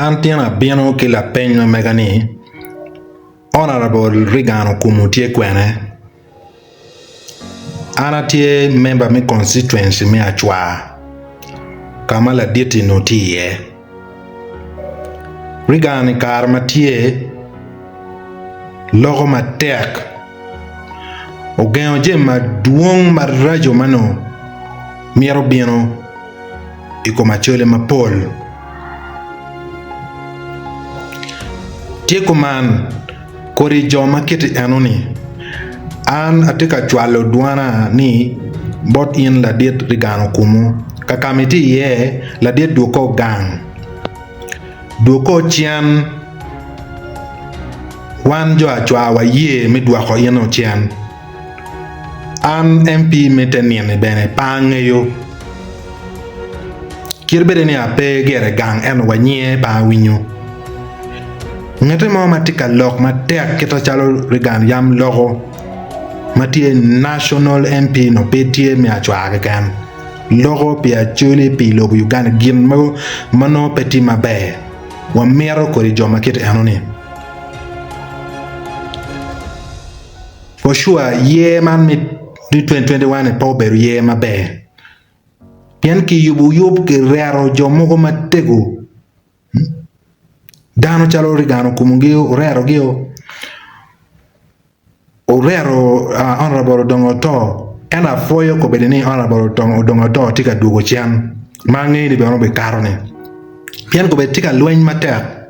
Antiana bieno che la pegno megani Honorable Rigano Kumutie Kwene Anatie member me constituency me achwa kama la dieti notie Rigani karmatie logo matek Ogenyo jema duong marajo mano miero bieno iko machole mapol Tieko man kori joma kiti anoni an atika chwalo duana ni bot in la diet Rigano Kumu kakamiti ye la diet duoko gang duoko chian wan jo achwa wa ye mi duako yeno chian an MP meteniene bene pangeyo kirbede ni ape gere gang en wanye pa winyo ngete mo matika lok matek kita chalo Rigan yam logo matie national MP no petie mi achwa kan logo pia chuli pi logo Uganda gin mo mano peti mabe wa mero kori joma kit anoni for sure ye man mi 2021 e poberu ye mabe pien ki yub ke rero jomo ko matego Dano chalo Rigano Kumungio, Rero Gio, Orero, Honorable Odonga Otto, and a foyo kobedeni Honorable Odonga Otto, tika dugo chian, mangi di beono be carone. Pian kobe tika lueng mater.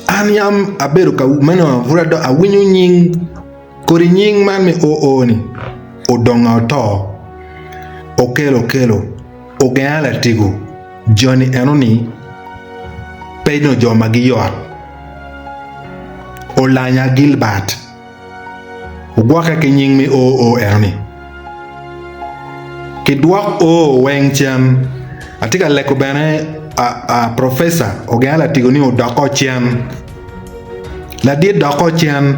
Anyam aberu ka meno vurado a winyu nying, kori nying man me ni, Odonga Otto, okelo, ogala tigo, Johnny Enoni, Pedro Joma Giyot Olanya Gilbert Ugwaka kinying mi erni Kidwak weng chian Atika leko bene a professor Ogala tigoni dako chian La diet dako chian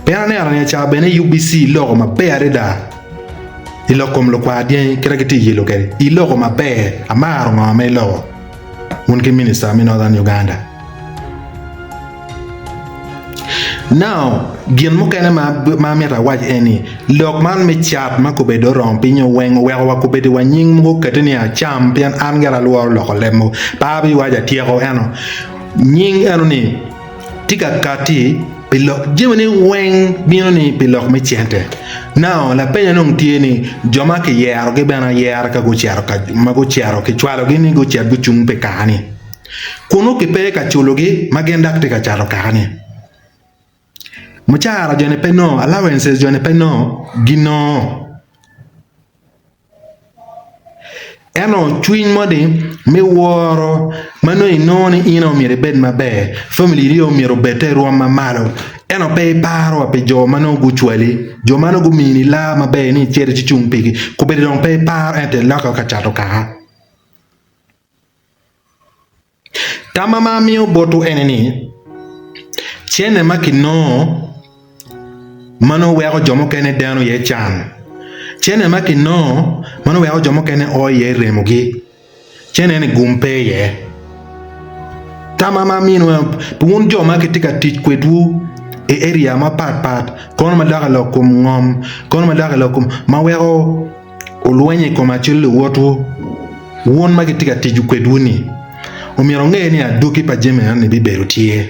Pena ne aranya cha bene UBC logo ma pere da Ilokom lo kwa dien kira kiti yilo kere Ilogo ma pere Amaro ma me logo Unke minister in northern Uganda. Now, gin mo kene ma mera waj eni lok man me chat ma ko bedo rom pinyo weng wa ko bedo wa nying mo kateni a champion angara luo loko lemo babi waja tiego eno nying eno ni tika kati pilo jimani weng bino ni pilok me chente now la penya nong tieni joma ke yero ke bana yer ka go chero ka mago chero ke chwalo gini go cher guchung pe kani kuno ke pe ka chulogi magenda te ka charo kani muchara jone pe no allowances jone pe no gino eno twin modi me woro mano inoni ino mire bed mabe family rio miro bete ruama malo eno pe paro pe jo mano guchwali jo mano gumini la mabe ni chere chichung pigi ko be don pe par ente laka ka chato ka tamama mio botu eneni chene makino mano wego jomo kene dano ye chan chene makino mano wego jomo kene oye remugi chene ni gumpe ye tamama mino pun joma ketika tich kwetu e area ma pat kono madaka lokum ngom kono madaka lokum mawego olwenye koma chulu wotu won magetika tiju kweduni omiro ng'e ni aduki pa jeme ani biberu tie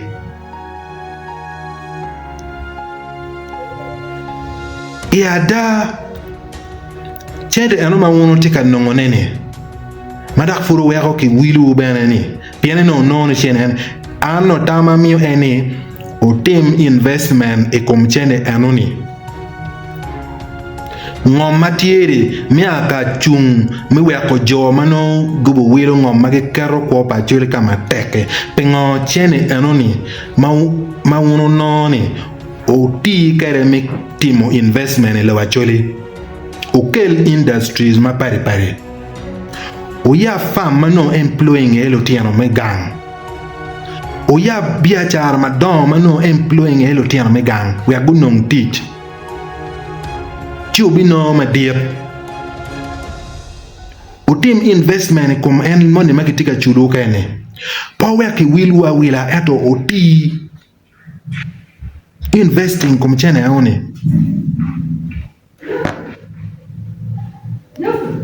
iada chede eno ma wono tika nongonene madak furu wego ki wilu beneni piene no ni chene ano tama mio eni o team investment e komchene anoni ngom matiere mi aka chung mi weko jo mano gubo wiro ngom mage kero ko pa chule kama teke pengo chene anoni ma uno noni o ti kere mi timo investment e lewa chole o kel industries ma pare o ya fam mano employing elo tiano me gang o ya biachar madon mano employing elo tiano me gang we are good non teach chubi no ma diep utim investment kum en money makitika chudo kene power ki wilwa wila eto oti investing kum chene aone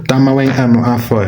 tama wen ano afo